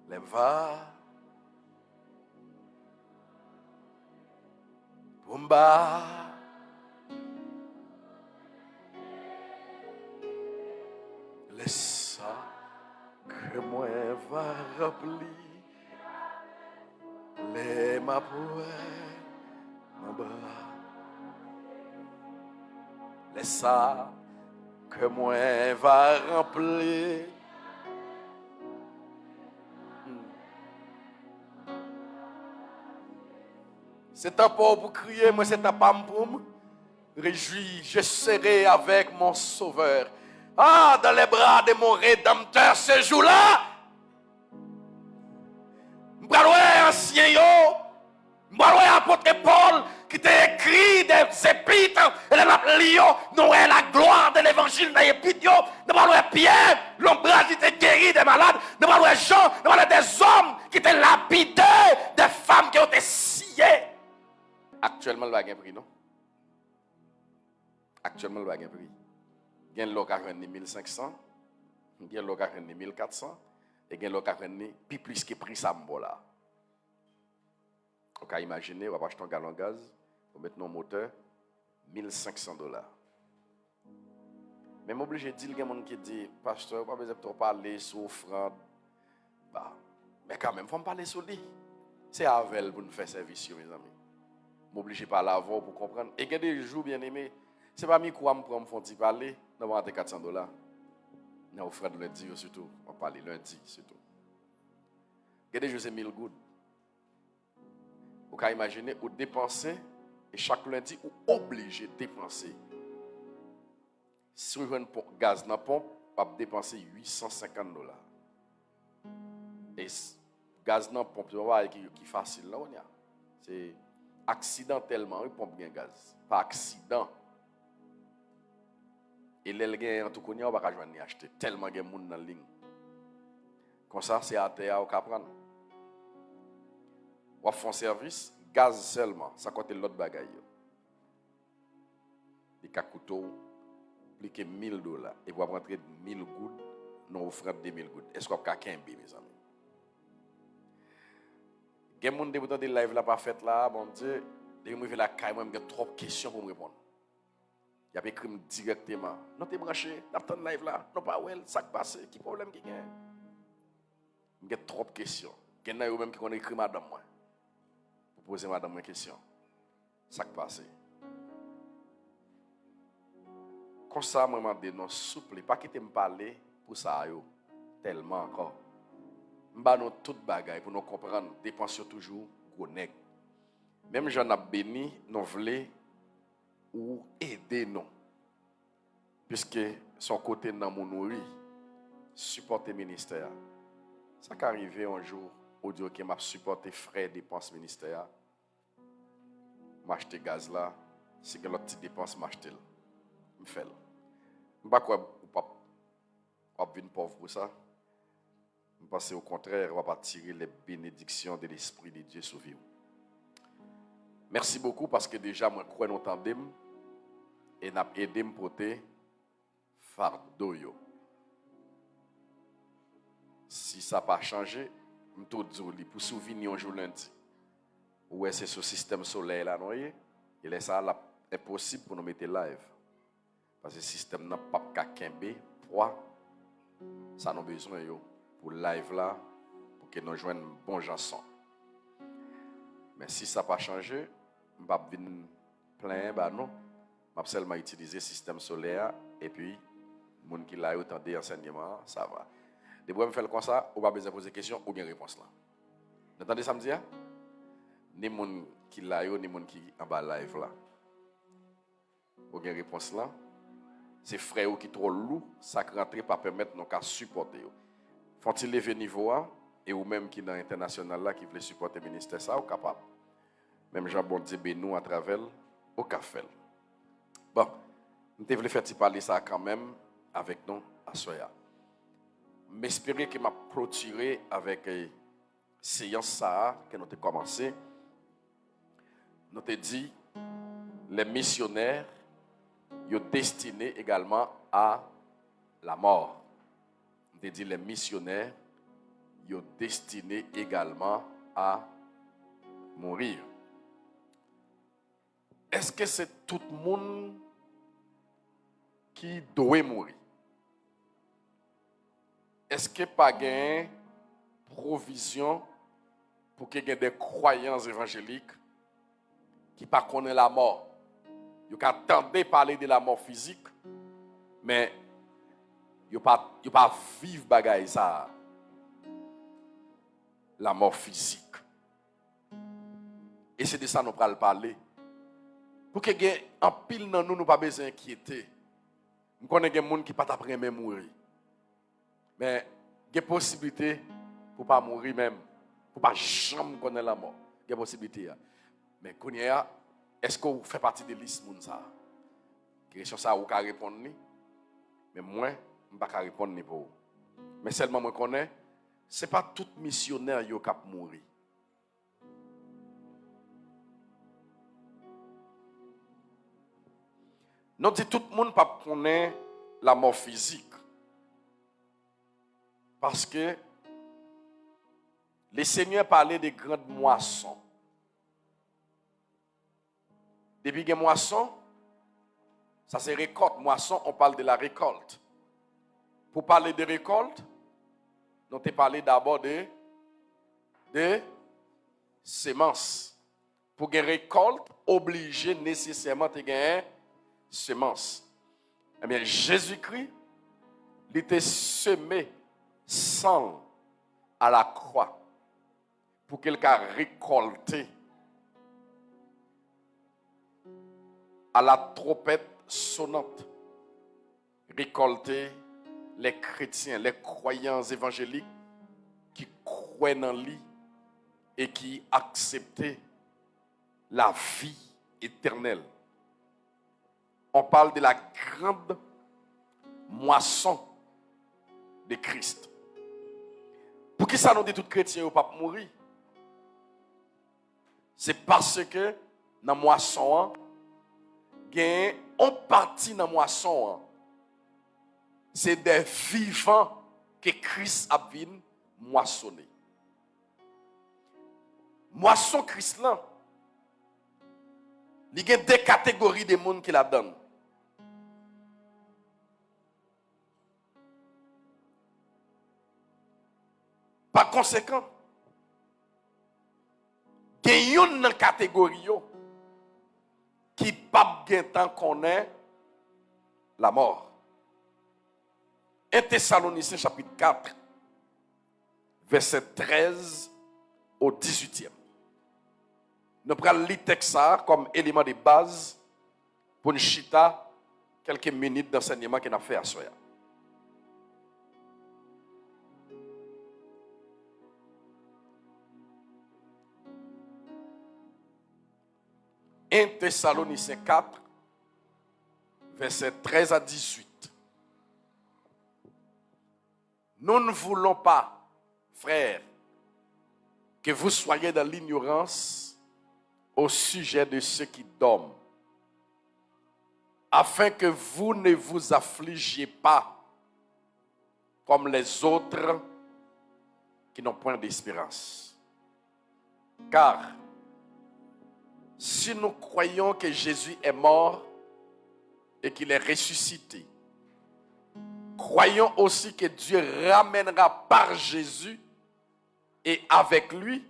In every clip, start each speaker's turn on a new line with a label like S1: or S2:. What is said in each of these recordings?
S1: Lève-va. Pumba. Laisse ça que moi va remplir les ma mon bras. Laisse ça que moi va remplir. C'est un pas pour crier, moi c'est un pas pour me réjouir. Je serai avec mon Sauveur. Ah, dans les bras de mon Rédempteur ce jour-là. Je ancien yo. Je apôtre Paul qui t'a écrit des épîtres. Et la lion, nous la gloire de l'évangile dans l'épître. Nous parlons Pierre, l'ombrage qui t'a guéri des malades. Nous parlons Jean, nous parlons des hommes qui t'ont lapidé, des femmes qui ont été sciées. Actuellement, le bagage prix, non? Actuellement, le bagage prix. Il y a un local qui est 1500, il y a un local qui est 1400, et il y a un local qui est plus que prix ça là. On peut imaginer, on va acheter un gallon de gaz, on va mettre un moteur, $1,500. Même obligé de dire, il y a des gens qui disent, pasteur, pas besoin de parler sur offrande. Bah, mais quand même, il faut me parler sur lui. C'est avec pour nous faire service, mes amis. M'oblige pas à l'avoir pour comprendre. Et il y a des jours, bien aimés, c'est pas mi quoi me prendre font parler, nous avons $400. Nous offrande lundi surtout, on parle lundi surtout. Il y a des jours c'est 1000 gouttes. Vous pouvez imaginer, vous dépensez, et chaque lundi, vous êtes obligé de dépenser. Si vous avez un gaz dans la pompe, vous pouvez dépenser $850. Et gaz dans la pompe, c'est qui facile là, c'est accidentellement, une pompe de gaz. Pas accident. Et les gens, en tout cas, on va pas acheter. Tellement de gens dans la ligne. Comme ça, c'est à terre, on va prendre. On fait un service, gaz seulement, ça coûte l'autre bagaille. Des couteaux, plus que $1,000. Et vous rentrer 1000 gouttes, non offrande 2000 gouttes. Est-ce qu'on a qu'un mes amis? Il y a des gens qui ont des lives là, pas fait là, bon Dieu, ils ont la caille, moi, j'ai trop de questions pour me répondre. Il y a écrit directement. Non, t'es branché, t'as un live là, non pas well, ça qui passe, qui problème qui gagne? J'ai trop de questions. Il y en a même qui ont écrit madame moi. Pour poser madame une question. Ça qui passe. Comme ça, moi, je demande souple, pas quitter me parler pour ça, tellement encore. Je nous toute bagaille pour nous comprendre, dépenser toujours connect. Même j'en ai béni, nous voulons ou aider nous. Puisque son côté dans mon nourri, supporter le ministère. Ça qui arrivé un jour, au Dieu qui m'a supporté frais dépenses ministère. M'acheter gaz là, c'est que l'autre petite dépense m'acheter. Me fait. Je ne sais pas quoi ou pas venir pauvre pour ça. Je pense au contraire, on va tirer les bénédictions de l'Esprit de Dieu sur vous. Merci beaucoup parce que déjà, moi, je crois nous tandem et nous aidé à me porter fardeau. Si ça n'a pas changé, je te dis pour souvenir un jour lundi. Où est-ce ce système solaire là, non? Et là, ça est impossible pour nous mettre live. Parce que le système n'a pas qu'à poids. Ça nous a besoin pour live là, pour que nous joignent un bon chanson. Mais si ça n'a pas changé, je ne vais pas venir plein, bah non. Je vais seulement utiliser le système solaire et puis, les gens qui l'ont entendu enseignement, ça va. Dès que je fais comme ça, on va besoin de poser des questions ou bien réponse là. Vous entendez ça me dire? Ni les gens qui l'ont, ni les gens qui sont en bas live là. Ou bien réponse là. C'est frère qui trop lourd, ça rentre pas permettre nous qu'à supporter. Faut-il lever niveau et ou même qui dans l'international là qui veut supporter le ministère ça ou capable. Même Jean Bondier Benou à travers au café. Bon, nous devons faire parler ça quand même avec nous à soya. M'espérer que m'a clôturé avec séance ça que nous avons commencé. Nous avons dit les missionnaires sont destinés également à la mort. on dit les missionnaires, ils sont destinés également à mourir. Est-ce que c'est tout le monde qui doit mourir? Est-ce que pas gain provision pour qu'il y ait des croyants évangéliques qui ne connaissent pas la mort? Ils attendent parler de la mort physique, mais ils ne pas vivre bagaille ça. La mort physique. Et c'est de ça que nous allons parler. Pour que en pile dans nous pas besoin d'inquiéter. Nous connaissons des gens qui ne pas après même mourir. Mais il y a possibilité pour ne pas mourir même, pour ne pas jamais connaître la mort. Il y a possibilité. Mais est-ce que vous faites partie de liste de ça? Question ça, vous pouvez répondre. Mais moi, je ne peux pas répondre pour vous. Mais seulement moi connais, ce n'est pas tout missionnaire qui peut mourir. Nous disons tout le monde ne connaît pas la mort physique. Parce que le Seigneur parlait des grandes moissons. Depuis qu'il y a moisson, ça c'est récolte. Moisson, on parle de la récolte. Pour parler de récolte, nous avons parlé d'abord de semences. Pour une récolte, obligé nécessairement de gagner semences. Eh bien, Jésus-Christ, il était semé sang à la croix pour qu'il ait récolté à la trompette sonnante, récolter les chrétiens, les croyants évangéliques qui croient en lui et qui acceptent la vie éternelle. On parle de la grande moisson de Christ. Pour qui ça nous dit tout chrétien ou pas mourir? C'est parce que dans la moisson, on partit dans la moisson. C'est des vivants que Christ a vu moissonner. Moisson Christ là, il y a deux catégories de monde qui la donnent. Par conséquent, il y a une catégorie qui n'a pas de temps connaît la mort. 1 Thessaloniciens chapitre 4, verset 13 au 18e. Nous prenons le texte comme élément de base pour nous chita quelques minutes d'enseignement qu'on a fait à Soya. « 1 Thessaloniciens 4, verset 13 à 18. Nous ne voulons pas, frères, que vous soyez dans l'ignorance au sujet de ceux qui dorment, afin que vous ne vous affligiez pas comme les autres qui n'ont point d'espérance. Car si nous croyons que Jésus est mort et qu'il est ressuscité, croyons aussi que Dieu ramènera par Jésus et avec lui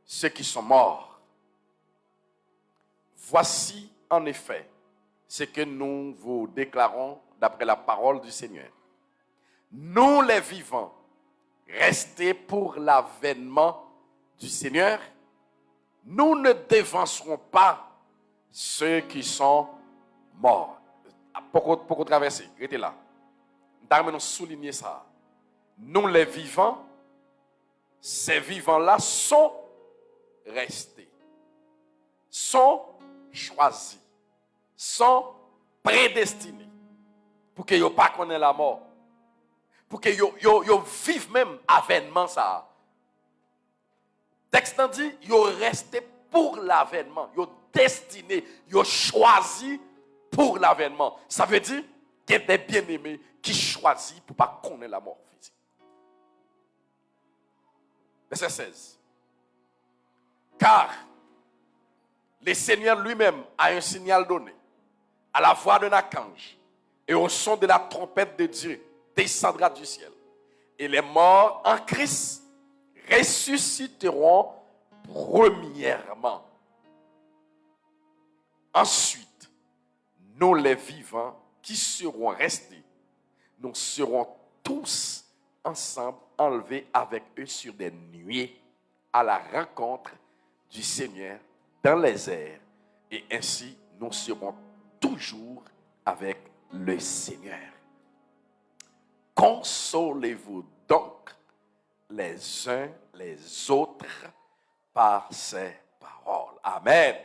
S1: ceux qui sont morts. Voici en effet ce que nous vous déclarons d'après la parole du Seigneur. Nous les vivants, restés pour l'avènement du Seigneur, nous ne dévancerons pas ceux qui sont morts. Pour traverser, restez là. Nous souligner ça. Nous les vivants, ces vivants-là sont restés, sont choisis, sont prédestinés pour qu'ils ne pas connaissent la mort, pour qu'ils vivent même avènement ça. Texte dit, ils sont restés pour l'avènement, ils sont destinés, ils sont choisis pour l'avènement. Ça veut dire, il y a des bien-aimés qui choisissent pour ne pas connaître la mort physique. Verset 16. Car le Seigneur lui-même a un signal donné à la voix d'un archange et au son de la trompette de Dieu descendra du ciel. Et les morts en Christ ressusciteront premièrement. Ensuite, nous les vivants qui seront restés, nous serons tous ensemble enlevés avec eux sur des nuées à la rencontre du Seigneur dans les airs. Et ainsi, nous serons toujours avec le Seigneur. Consolez-vous donc les uns les autres par ces paroles. Amen.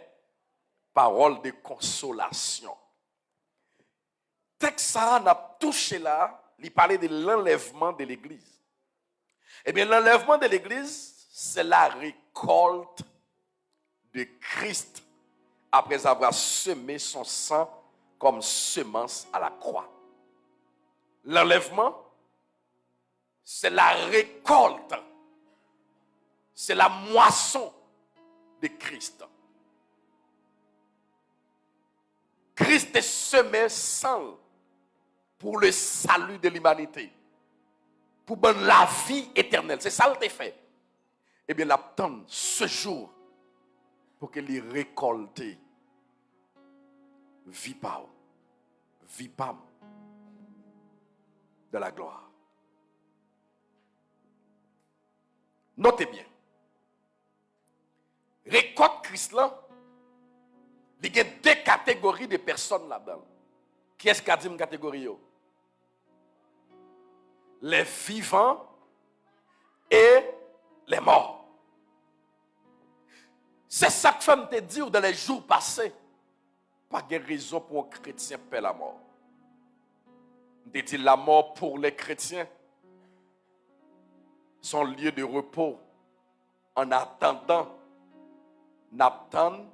S1: Parole de consolation. Texte ça n'a touché là, il parlait de l'enlèvement de l'Église. Eh bien, l'enlèvement de l'Église, c'est la récolte de Christ après avoir semé son sang comme semence à la croix. L'enlèvement, c'est la récolte, c'est la moisson de Christ. Christ est semé sang pour le salut de l'humanité, pour la vie éternelle. C'est ça le fait. Eh bien, l'attend ce jour pour qu'il y récolte vie par vie pam de la gloire. Notez bien. Récolte Christ là, il y a deux catégories de personnes là-dedans. Qui est-ce qui a dit une catégorie? Les vivants et les morts. C'est ça que je te dire dans les jours passés. Pas de raison pour un chrétien paie la mort. Je te dis la mort pour les chrétiens. Son lieu de repos. En attendant, n'attend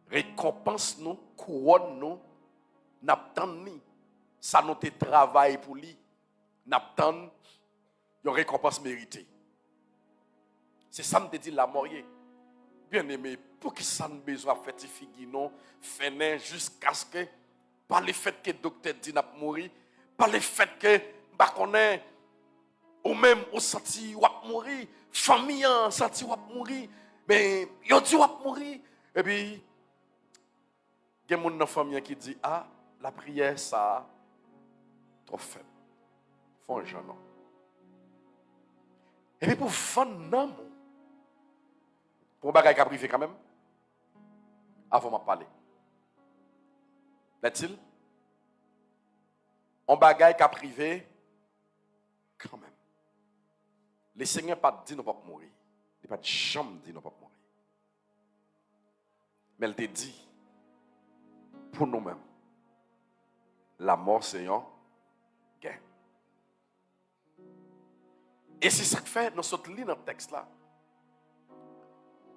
S1: récompense nous, couronne nous, n'attend ni. Ça nous te travail pour lui. N'attend une récompense méritée. C'est ça que me dit la mort. Bien aimé, pour qui ça ne besoin de faire des figues non, faire jusqu'à ce que, par le fait que le docteur dit n'a pas mourir, par le fait que, bah connaît, ou même au senti ou mourir, famille en senti ou mourir, mais yo dit ou mourir, et puis, il y a mon famille qui dit, ah, la prière ça, trop faible. Faut un jeune homme. Et puis pour vendre non, pour un bagage qui a privé quand même, avant de parler. Est-il? Un bagage qui a privé quand même. Le Seigneur n'a pas dit nous ne pouvons pas mourir. Il n'a pas jamais dit nous ne pouvons pas mourir. Mais il te dit, pour nous-mêmes, la mort c'est un gain. Et c'est ça que fait dans cette ligne dans le texte là.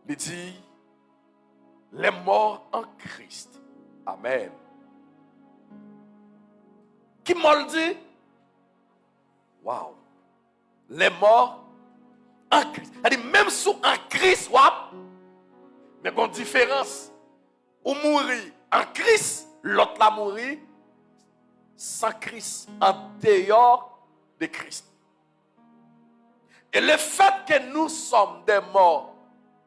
S1: Il dit, les morts en Christ. Amen. Qui m'a dit? Waouh. Les morts en Christ. C'est-à-dire, même sous en Christ, mais il y a une différence. Ou mourir en Christ, l'autre l'a mourir sans Christ, en dehors de Christ. Et le fait que nous sommes des morts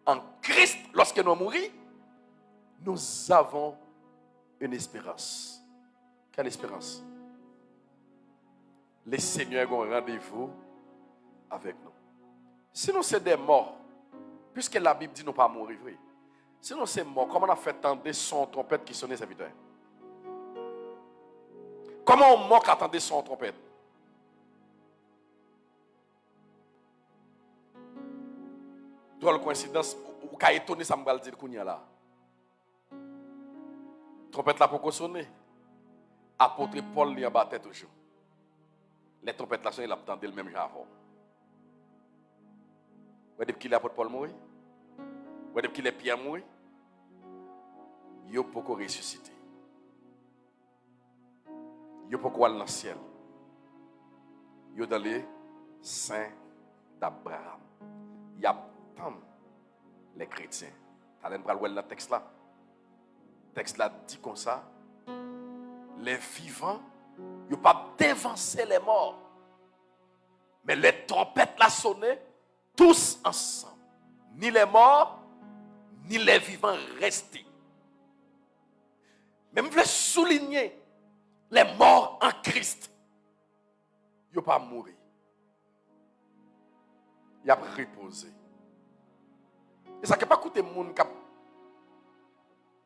S1: en Christ, lorsque nous mourons, nous avons une espérance. Quelle espérance? Le Seigneur a un rendez-vous avec nous. Sinon, c'est des morts. Puisque la Bible dit nous pas mourir. Oui. Sinon, c'est mort. Comment on a fait entendre son trompette qui sonnait serviteur? Comment on mort qui attendait son trompette? Drôle coïncidence, ou qu'a étonné ça me va le dire qu'on y a là. Trompette là pour sonner. Apôtre Paul lui en battait toujours. Les trompettes là, il a entendu le même jour avant. Vous depuis qu'il l'apôtre Paul mourir? Vous depuis qu'il est Pierre mourir? Il a beaucoup ressuscité. Yo pourquoi dans le ciel. Yo dans les saints d'Abraham. Y a tant les chrétiens. T'as l'air de le texte là. Le texte là dit comme ça. Les vivants, ils n'ont pas dévancé les morts. Mais les trompettes là sonnaient tous ensemble. Ni les morts, ni les vivants restés. Mais je veux souligner les morts en Christ. Ils n'ont pas mouru. Ils ont reposé. Et ça ne peut pas coûter le monde qui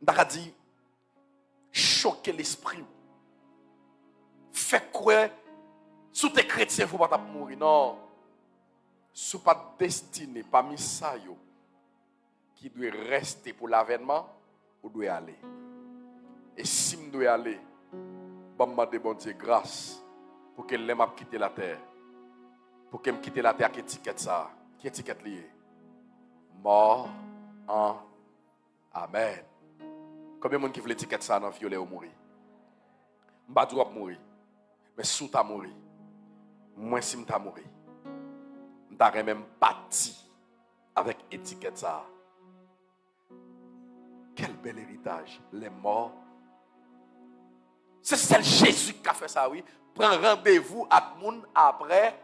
S1: a dit choquer l'esprit. Fait quoi? Sous tes chrétiens, il ne faut pas mourir. Non. Sous pas destiné, parmi ça, qui doit rester pour l'avènement, ou doit aller. Et si je dois aller, je vais demander bon Dieu grâce pour qu'elle m'ait quitté la terre. Pour qu'elle me quitte la terre, qui étiquette ça? Qui étiquette lié? Mort en Amen. Combien de gens qui veulent étiquette ça dans le violet ou mourir? Je ne vais pas mourir. Mais si tu as mouru, moi si tu as mouru, je n'ai même pas parti avec étiquette ça. Quel bel héritage. Les morts. C'est Jésus qui a fait ça, oui. Prends rendez-vous avec le monde après.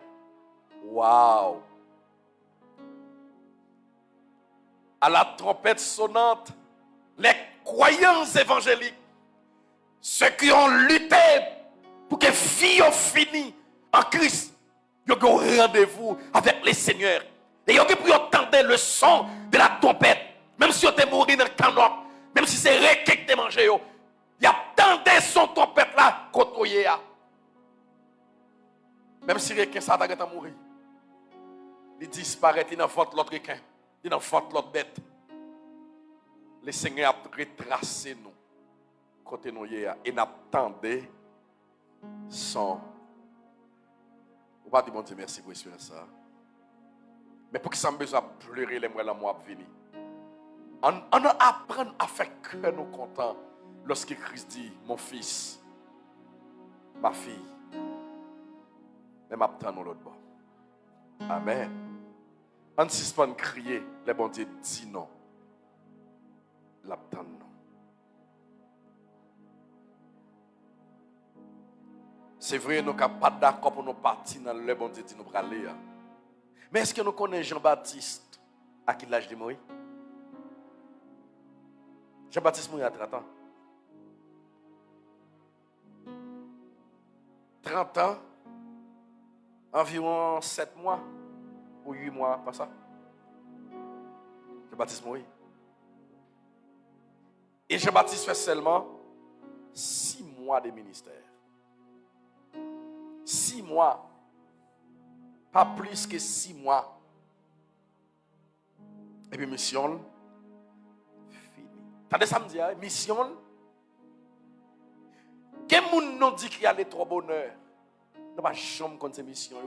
S1: Waouh. À la trompette sonnante, les croyants évangéliques, ceux qui ont lutté pour que vie ait fini en Christ, ils ont rendez-vous avec les seigneurs. Et ils ont pu entendre le son de la trompette. Même si vous êtes mort dans le canot, même si c'est requin qui mangé, il y a tant de son trompette là côté. Même si requin ça t'a mourir, il disparaît, il n'en faute l'autre requin, il n'en faute l'autre bête. Le Seigneur a retracé nous côté nous et n'attendait son. On va dire bon Dieu merci pour ça. Mais pour que ça me besoin de pleurer les mois la mois venir. On apprend à faire que nous contents lorsque Christ dit mon fils, ma fille, mais m'attend nous l'autre bord. Amen. On ne suspend de crier, les bon Dieu dit non. L'attend non. C'est vrai, nous ne sommes pas d'accord pour nous partir dans le bon Dieu dit nous pour aller. Mais est-ce que nous connaissons Jean-Baptiste à qui l'âge de Moïse? Jean-Baptiste mourit à 30 ans. 30 ans, environ 7 mois ou 8 mois, pas ça? Jean-Baptiste mourit. Et Jean-Baptiste fait seulement 6 mois de ministère. 6 mois. Pas plus que 6 mois. Et puis mission fini. T'as ça me dit, mission. Quel monde nous dit qu'il y a les trop bonheur? Nous pas jamais contre ces missions.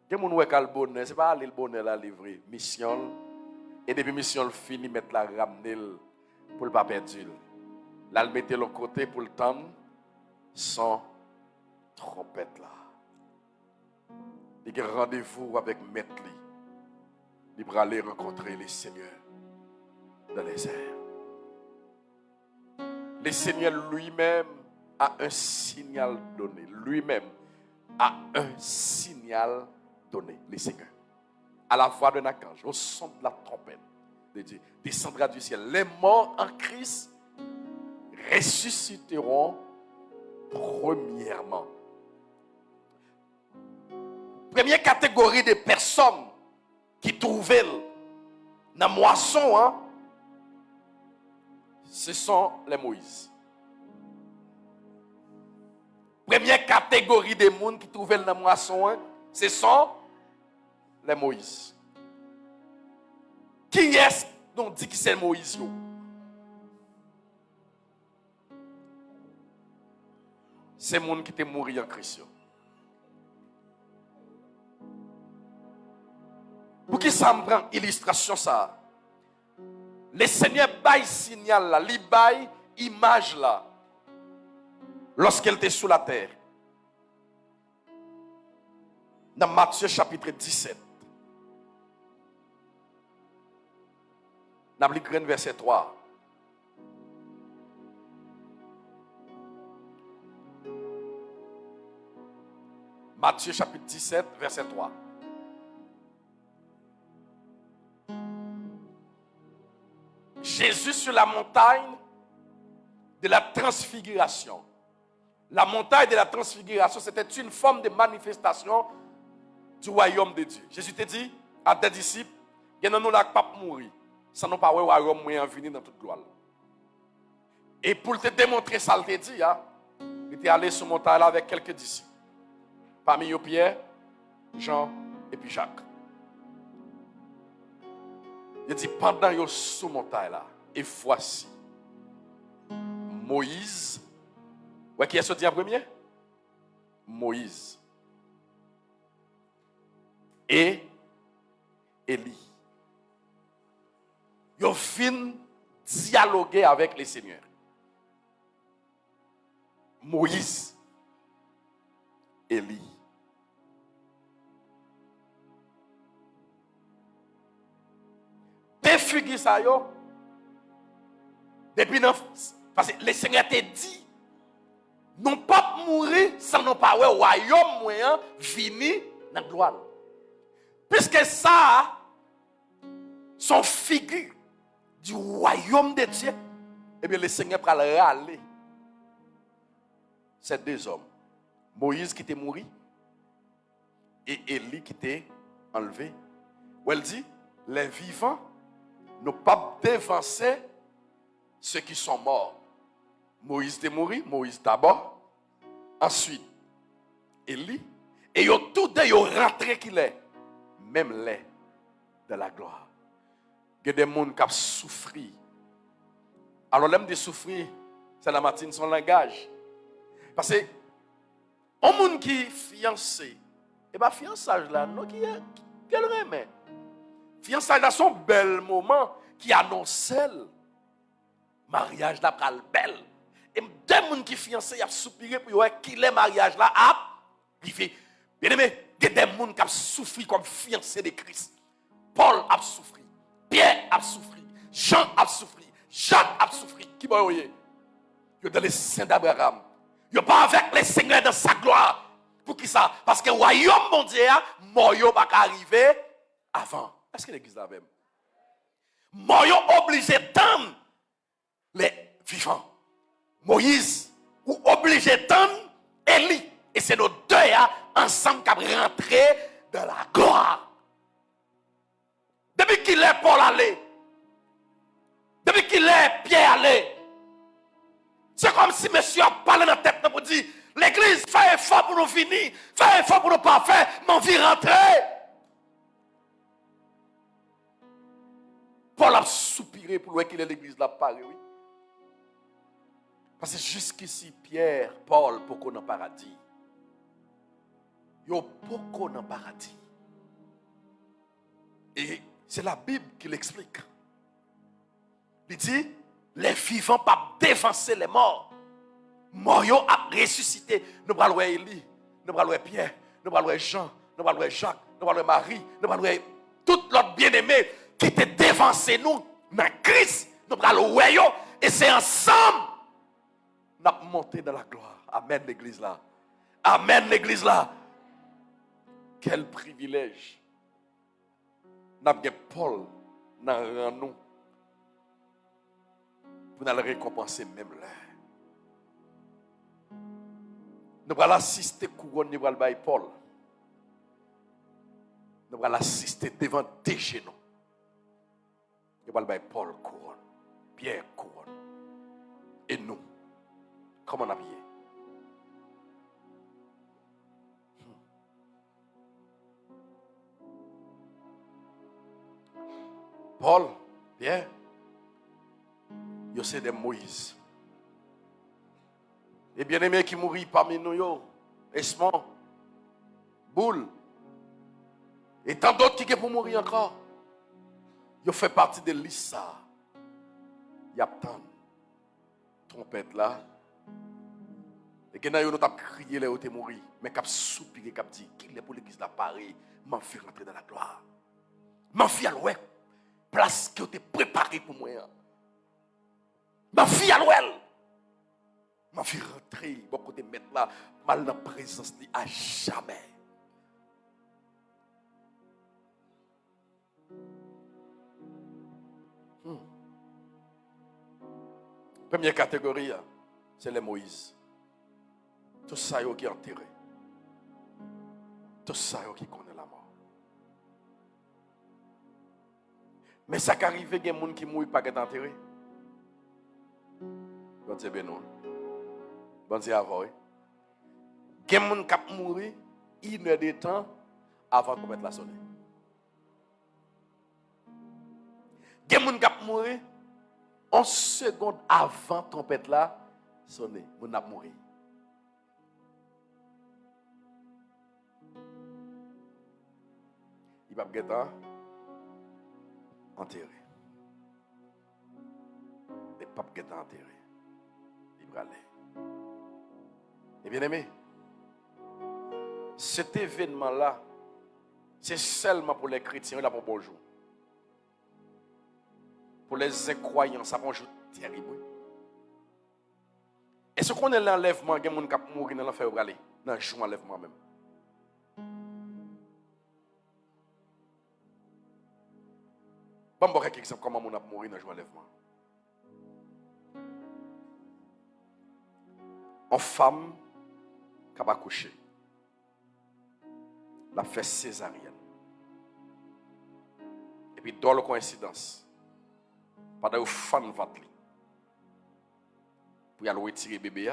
S1: Quel monde ouais le bonheur? C'est pas aller le bonheur la livrer. Mission. Et depuis mission fini, mettre la ramener pour le pas perdre. Là, le mettre l'autre côté pour le temps sans trompette là. Il y a rendez-vous avec Maître. Il va aller rencontrer les seigneurs dans les airs. Le Seigneur lui-même a un signal donné. Lui-même a un signal donné. Le Seigneur. À la voix d'un archange, au son de la trompette de Dieu, descendra du ciel. Les morts en Christ ressusciteront premièrement. Première catégorie de personnes qui trouvaient dans la moisson, ce sont les Moïse. Première catégorie de monde qui trouvaient dans la moisson, ce sont les Moïse. Qui est-ce qu'on dit que c'est Moïse? C'est le monde qui était mort en Christ. Pour qui ça me prend illustration ça? Le Seigneur baille signal là, il baille image là. lorsqu'elle était sous la terre. Dans Matthieu chapitre 17. Nous lisons verset 3. Matthieu chapitre 17, verset 3. Jésus sur la montagne de la transfiguration. La montagne de la transfiguration, c'était une forme de manifestation du royaume de Dieu. Jésus te dit à des disciples, il y a nous là qui pas mourir, sans nous pas le royaume moyen venir dans toute gloire. Et pour te démontrer ça, il te dit, il était allé sur montagne là avec quelques disciples. Parmi eux Pierre, Jean et puis Jacques. Il dit pendant qu'ils sont sous montagne là, et voici Moïse. Ouais, qui est sorti en premier? Moïse. Et Élie. Ils viennent dialoguer avec les seigneurs. Moïse. Élie. Défigure ça yo. Depuis parce que le Seigneur t'a dit non pas mourir sans non pas ouais royaume moyen venir dans la gloire. Puisque ça sont figure du royaume de Dieu, eh bien le Seigneur va le râler. Ces deux hommes, Moïse qui était mort et Élie qui était enlevé. Où elle dit les vivants n'ont pas dévancé ceux qui sont morts. Moïse était mort, Moïse d'abord, ensuite Élie, et ils ont tous deux rentré qu'il est, même les de la gloire. Il y a des gens qui ont souffert. Alors l'aime de souffrir, c'est la matinée son langage. Parce que un monde qui est fiancé, et bien fiançage là, non qui est quel remet. Fiançage là son bel moment qui annonce le mariage là pral belle. Et deux gens qui fiancé, ils ont soupiré pour voir qui le mariage là a arrivé. Bien aimé, il y a des gens qui ont souffert comme fiancé de Christ. Paul a souffert, Pierre a souffert, Jean a souffert, Jacques a souffert. Qui va voyer? Ils sont dans les saints d'Abraham. Ils sont pas avec les seigneurs dans sa gloire. Pour qui ça? Parce que le royaume mondial, Moyo va arriver avant. Est-ce que l'église là même? Moyo obligé d'attendre les vivants. Moïse ou obligé d'attendre Élie. Et c'est nos deux ensemble qui vont rentrer dans la gloire. Depuis qu'il est Paul allé, depuis qu'il est Pierre allé, c'est comme si monsieur a parlé dans la tête pour dire l'église fait effort pour nous finir, fait effort pour nous pas faire, mais on vit rentrer. Paul a soupiré pour voir qu'il est l'église là paré, oui. Parce que jusqu'ici, Pierre, Paul, beaucoup dans le paradis. Yo beaucoup dans le paradis. Et c'est la Bible qui l'explique. Il dit, les vivants pas dévancer les morts. Moyo a ressuscité. Nous allons voir Élie, nous allons voir Pierre, nous allons voir Jean, nous allons voir Jacques, nous allons voir Marie, nous allons voir tout l'autre bien-aimé qui était dévancé nous dans Christ. Nous allons voir et c'est ensemble nous allons monter dans la gloire. Amen l'église là. Amen l'église là. Quel privilège. Nous avons Paul dans nous. Pour nous récompenser même là. Nous allons assister couronne, nous allons bailler Paul. Nous allons assister devant des genoux. Nous allons bailler Paul couronne, Pierre couronne. Et nous, comment on a habillé? Paul, Pierre, yo c'est des Moïse. Et bien-aimés qui mourit parmi nous, yo, Esmond, Boule, et tant d'autres qui sont pour mourir encore, yo fait partie de l'Issa. Y a tant trompette là, Et que nous avons crié là où tu es mort, mais cap soupiré, cap dit, qu'il est pour l'église de Paris, m'en fait rentrer dans la gloire. M'en fait ouais, place que tu es préparé pour moi. M'en fait à m'en fait rentrer, bon côté mettre là, mal dans la présence à jamais. Première catégorie, c'est les Moïse. Tout ça qui est enterré. Tout ça qui connaît la mort. Mais ça qui arrive, il y a des gens qui ne mourent pas qui sont enterrés. Bon Dieu, ben non. Bon Dieu, avant. Il y a des gens qui mourent 1 heure de temps avant qu'on mette la sonne. Il y a des gens qui mourent 1 seconde avant la trompette là sonner. Ils vont mourir. Il va être enterré. Il va être enterré. Il va aller. Et bien aimé, cet événement-là, c'est seulement pour les chrétiens, là pour bonjour. Pour les incroyants, ça va un jour terrible. Est-ce qu'on est l'enlèvement, il y a des gens qui mourent dans l'enfer ou aller dans le jour d'enlèvement même? Je vais vous donner un exemple comment on a mouru dans le jour d'enlèvement. Une femme qui a accouché, elle a fait césarienne. Et puis, dans la coïncidence, pendant que fan va pour aller retirer le bébé,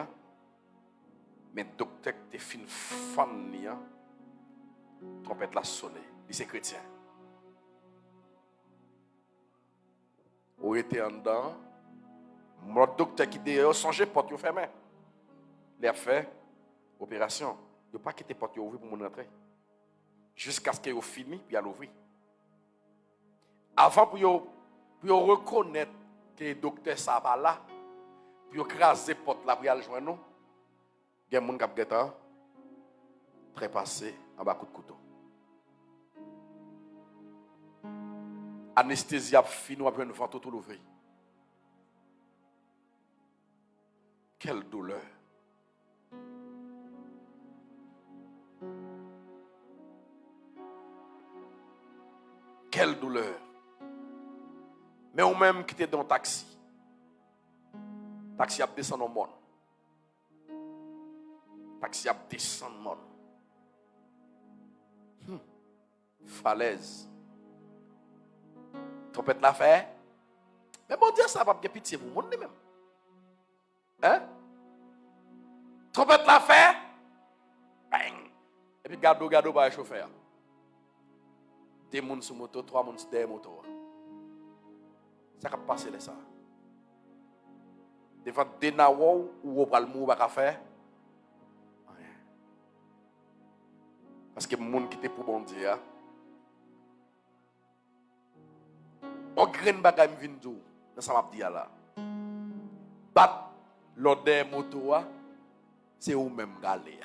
S1: mais le docteur qui fait une fan, trompette la sonné, il c'est chrétien. Ou était en dedans, mon docteur qui dit, songez porte fermée. Il a fait opération. Il n'a pas quitté porte ouverte pour mon entrée. Jusqu'à ce qu'il ait fini, puis il a ouvert. Avant, pour reconnaître que le docteur ça va là, pour craser la porte là, pour aller joindre nous, il y a des gens qui ont trépassé en bas coup de couteau. Anesthésie a fini, après une vente tout l'ouvrir. Quelle douleur. Quelle douleur. Mais ou même qui était dans le taxi. Taxi a descendu au monde. Taxi a descendu au monde. Falaise. Trompette la fait. Mais bon Dieu, ça va bien pitié pour le monde même. Hein? Trompette la fait. Bang. Et puis gado par le chauffeur. 2 personnes sur moto, 3 personnes sur derrière moto. Ça va passer là ça. Devant des nawa ou au bal mou va faire. Parce que les gens qui étaient pour bon Dieu. On graine bagay m vinn dou dans ça m'a dit là. Bat l'odeur moto c'est ou même galé.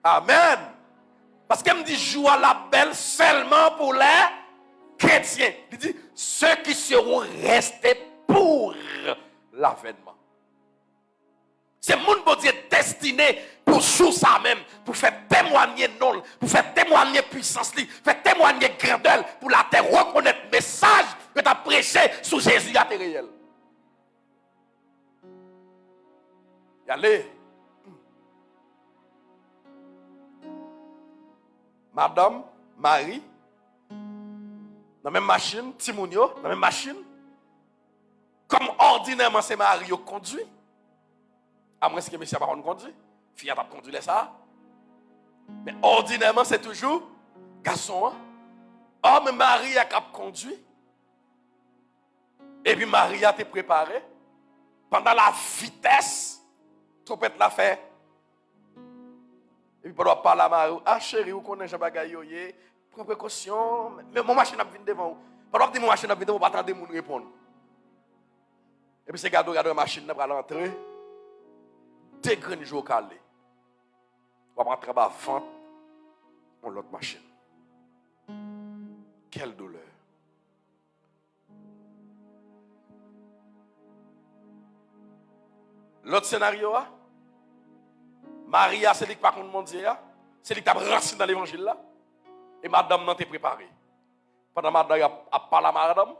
S1: Amen. Parce que me dit joie la belle seulement pour les chrétiens. Il dit ceux qui seront restés pour l'avènement. C'est mon bon Dieu destiné pour sous ça même, pour faire témoigner non, pour faire témoigner puissance, faire témoigner grandeur, pour la terre reconnaître le message que tu as prêché sur Jésus à réel. Y allez. Madame, Marie, dans la même machine, Timounio, dans la même machine, comme ordinairement c'est Marie qui conduit. À moins que monsieur n'a pas conduit. Fille n'a pas conduit ça. Mais ordinairement, c'est toujours garçon. Homme, Marie a conduit. Et puis Marie a été préparée. Pendant la vitesse, trompette l'a fait. Et puis pendant parler à Marie, ah chérie, vous connaissez Jean-Bagaille, prends précaution. Mais mon machine a venu devant vous. Pendant que mon machine a venu devant vous, pas attendre de répondre. Et puis c'est gardé la machine pour l'entrée. 2 grains jours calé. On va rentrer à vente dans l'autre machine. Quelle douleur. L'autre scénario, Maria, c'est lui qui par contre monde dit, c'est lui qui a racine dans l'évangile là. Et madame n'a été préparée. Pendant madame a parlé à madame,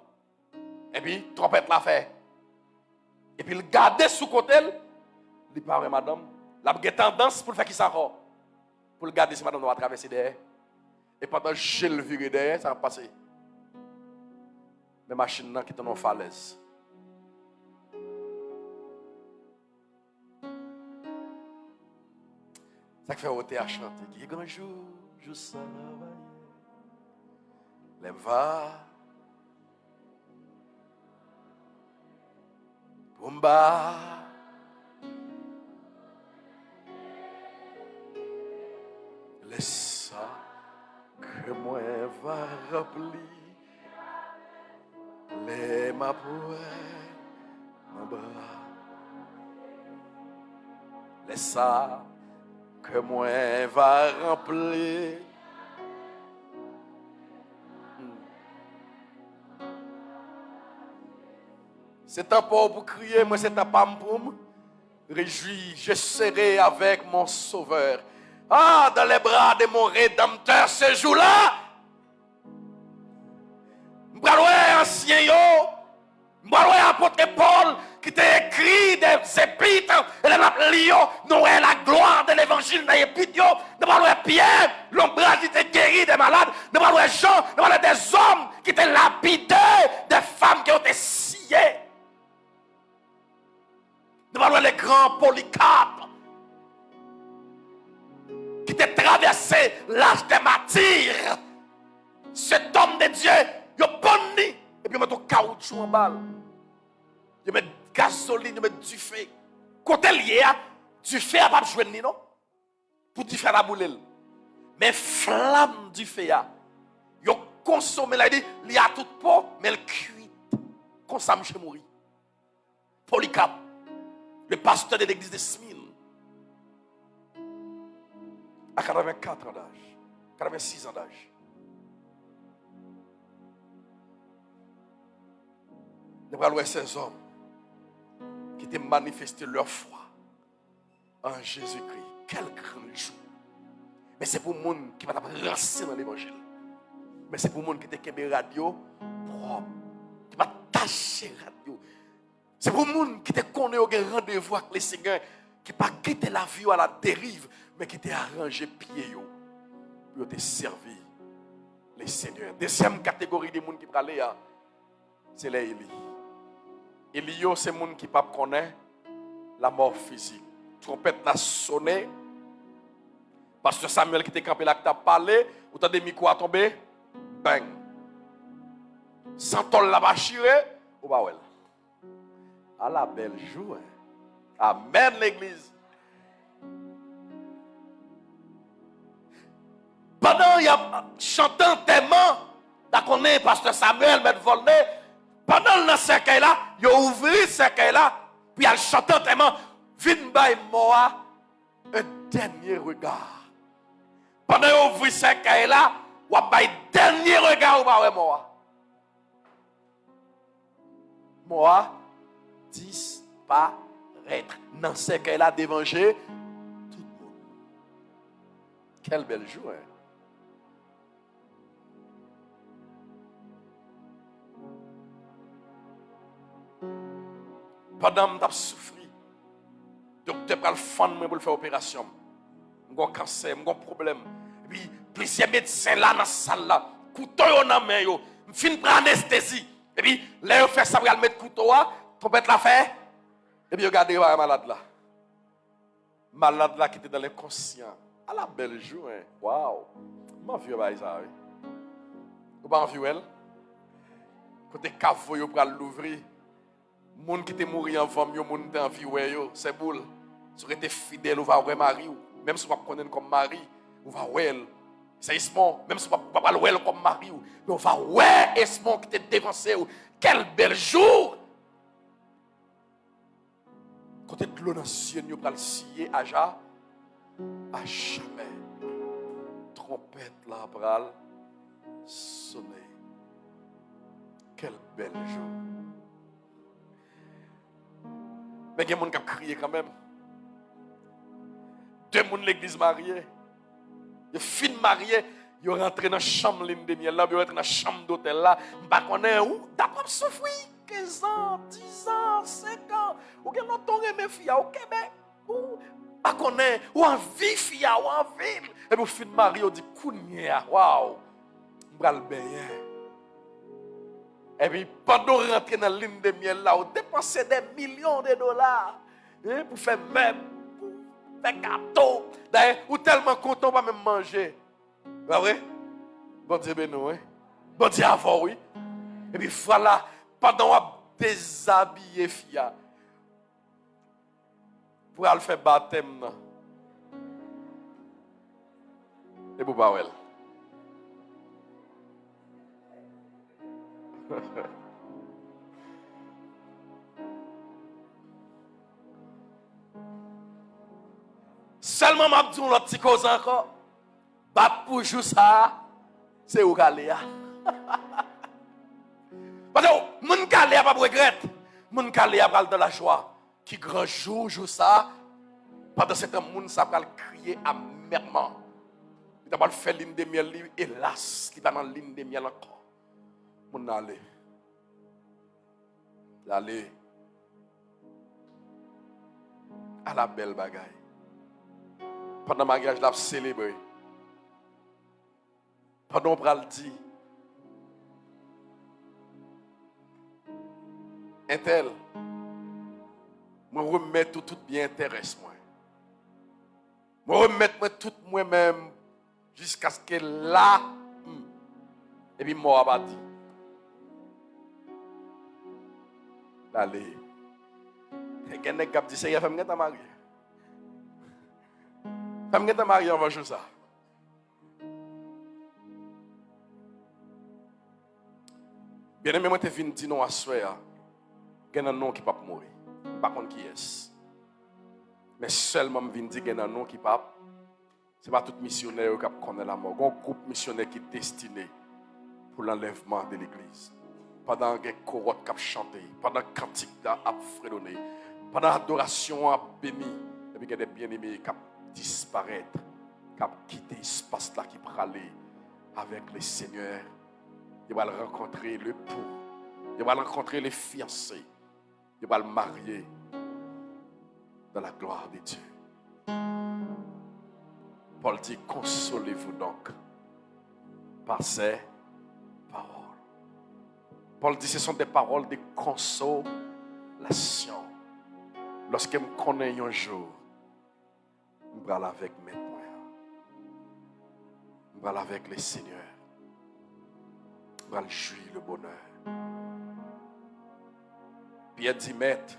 S1: et puis trompette l'a fait. Et puis il garde sous côté, il parle à madame, la tendance pour le faire qui s'en pour le garder si madame va traverser derrière. Et pendant que je le viré derrière, ça va passer. Mais machine qui est dans une falaise. Ça fait ôter à chanter. Qui est grand jour, je sens lève va. Bomba. Laisse ça que moi va remplir les ma mon bras. Laisse ça que moi va remplir. C'est un pas pour crier, moi c'est un pas pour me réjouir. Je serai avec mon Sauveur. Ah, dans les bras de mon Rédempteur ce jour-là. Je vais ancien yo. Je vais apôtre Paul qui t'a écrit des épîtres. Et la lion, nous est la gloire de l'évangile dans les épîtres. Nous vais Pierre, l'homme qui t'a guéri des malades. Nous vais Jean, nous vais des hommes qui t'ont lapidé, des femmes qui ont été sciées. Nous allons les grands Polycarpes qui t'a traversé l'âge des martyrs. Cet homme de Dieu, il a bonni. Et puis il met du caoutchouc en balle. Il met gasoline, il met du feu. Côté lié, du feu n'a pas besoin de non. Pour du feu la boule. Mais flamme du feu, il a consommé, il a tout pot, mais il cuit. Consomme chez mourir. Polycarpe. Le pasteur de l'église de Smyrne, à 84 ans d'âge, 86 ans d'âge. Nous allons voir ces hommes qui ont manifesté leur foi en Jésus-Christ. Quel grand jour. Mais c'est pour les gens qui vont rentrer dans l'évangile. Mais c'est pour les gens qui ont des radio propre, qui vont tâcher radio. C'est pour les gens qui te connaissent au rendez-vous avec les Seigneurs, qui pas quitter la vie à la dérive, mais qui te arrangé pied pour te servir les Seigneurs. Deuxième catégorie de gens qui parlent là, c'est les Élie. Élie, c'est les gens qui ne connaissent pas la mort physique. Trompette n'a sonné. Pasteur Samuel qui était campé là, qui t'a parlé, ou t'as des micros à tomber, bang. Sans tol la bachiré, ou bah ouais. À la belle joie. Amen l'église. Pendant il y a chantant tellement, d'accord, pasteur Samuel, maître Volney, pendant dans ce cercueil là, il a ouvert ce cercueil là, puis il a chantant tellement, vin bay moi un dernier regard. Pendant qu'il a ouvert ce cercueil là, il a bay dernier regard ou pas moi. Moi disparaître dans ce cercueil-là d'évangile tout le monde. Quelle belle joie. Pendant que je souffre, le docteur a le fond pour faire l'opération. J'ai un cancer, j'ai un problème. Et puis, plusieurs médecins là dans la salle là, couteau dans la main, je finis de prendre anesthésie. Et puis, là, je fais ça, je mettre le couteau. Trompette la fait. Et puis regardez le malade là. Malade là qui était dans l'inconscient. À la belle journée. Waouh. M'en vieux ça. Ou pas en vieux elle. Côté cavo yo pour l'ouvrir. Monde qui était mort en femme yo monde en vie yo, c'est boule. Si vous êtes fidèle, vous va voir mari même si vous ne connaissez comme mari, vous va voir. C'est Esmond, même si vous ne pas voir comme mari, mais vous va voir Esmond qui était dévancé. Quel bel jour. Quand côté de l'eau dans le ciel, nous allons scier à jamais. Trompette là, bral, sonner. Quel bel jour. Mais il y a des gens qui ont crié quand même. Deux personnes l'église mariée. Ils fin mariés. Ils rentrent dans la chambre de miel là, ils rentrent dans la chambre d'hôtel là. Je ne sais pas où. D'après souffrir 15 ans, 10 ans, 5 ans. Ou bien non, ton aimé fille au Québec. Ou pas connaît. Ou en vie fille ou en ville. Et puis fin marié, on dit kounia. Waouh. Bral bien. Et puis pendant rentrer dans la ligne de miel là, on dépense des millions de dollars pour faire meubles, pour faire gâteaux. D'ailleurs, ou tellement content pas même manger. Pas vrai? Bon Dieu ben nous, hein? Bon Dieu avant, oui. Et puis voilà, pendant qu'on déshabillé fia pour aller faire baptême. Et pour pas well. Seulement m'a dit l'autre petit cause encore. Pas pour jouer ça, c'est au galéa. Parce que mon galéa pas regret. Mon galéa va dans la joie. Qui grand jour joue ça. Pendant ce temps moun ça va crier amèrement. Il va faire ligne de miel hélas, il va dans ligne de miel encore. Mon aller. Aller à la belle bagaille. Pendant le mariage, je l'ai célébré. Pendant qu'on le dit, un tel, je remets tout bien intéresse moi. Je remets tout moi-même jusqu'à ce que là, et puis moi, je dit. Allez. Et quelqu'un qui dit, c'est femme qui est mariée. Femme qui est mariée, on va jouer ça. Bien aimé, moi, je viens dire non à soi. Il y a un nom qui ne peut pas mourir. Je ne sais pas qui est. Mais seulement je viens dire qu'il y a un nom qui ne peut pas. Ce n'est pas tout missionnaire qui connaît la mort. Il y a un groupe missionnaire qui est destiné pour l'enlèvement de l'église. Pendant que les corottes qui chanté, pendant que les cantiques ont fredonné, pendant l'adoration a béni, et puis il y a des bien-aimés qui disparaissent, qui quitté l'espace là, qui aller avec le Seigneur. Ils vont rencontrer le pou, ils vont rencontrer les fiancés, ils vont le marier dans la gloire de Dieu. Paul dit, consolez-vous donc par ces paroles. Paul dit, ce sont des paroles de consolation. Lorsque je connais un jour, je vais aller avec mes moyens. Je vais aller avec le Seigneur. Je vais aller jouir le bonheur. Pierre dit, maître,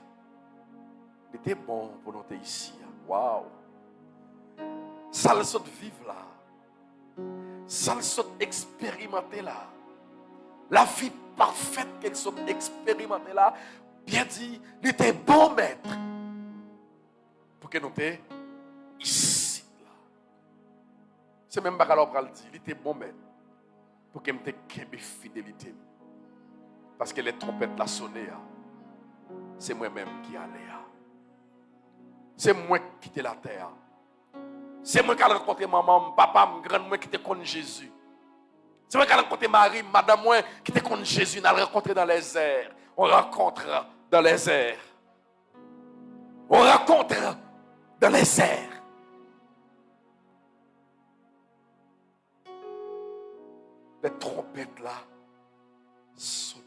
S1: il était bon pour nous être ici. Waouh! Ça le saute vivre là. Ça le saute expérimenter là. La vie parfaite qu'elle saute expérimenter là. Bien dit, il était bon maître. Pour que nous soyons ici là. C'est même pas qu'elle dit, il était bon maître. Pour que nous soyons fidélité. Parce que les trompettes la sonné. C'est moi-même qui allais. C'est moi qui quitté la terre. C'est moi qui ai rencontré maman, papa, grand-mère qui te connaît Jésus. C'est moi qui ai rencontré Marie, madame moi qui te connaît Jésus, n'a rencontré dans les airs. On rencontre dans les airs. On rencontre dans les airs. Les trompettes là sonnaient.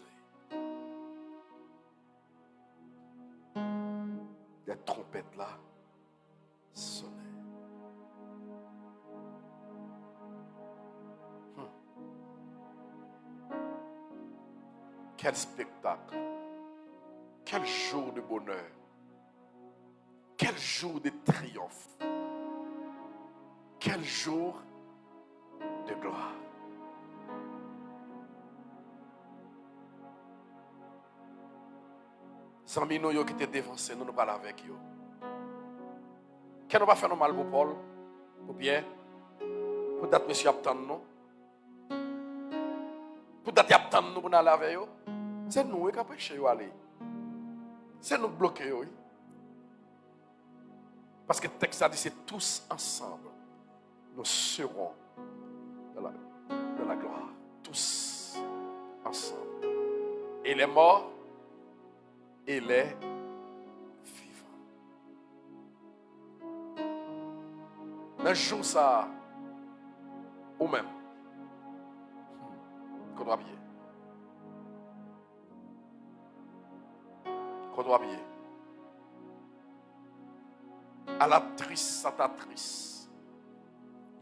S1: Les trompettes là sonnaient. Quel spectacle. Quel jour de bonheur. Quel jour de triomphe. Quel jour de gloire. Sans nous qui étaient dévancés, nous parlons avec eux. Qu'est-ce qu'on va faire mal pour Paul, pour Pierre, pour date monsieur attendre nous, pour date attendre nous pour aller avec eux. C'est nous qui empêchons de aller. C'est nous bloquer. Parce que le texte a dit c'est tous ensemble. Nous serons dans la gloire. Tous ensemble. Et les morts et les vivants. Dans le jour ça, ou même, qu'on doit bien. Qu'on doit bien. À la triste, à ta triste.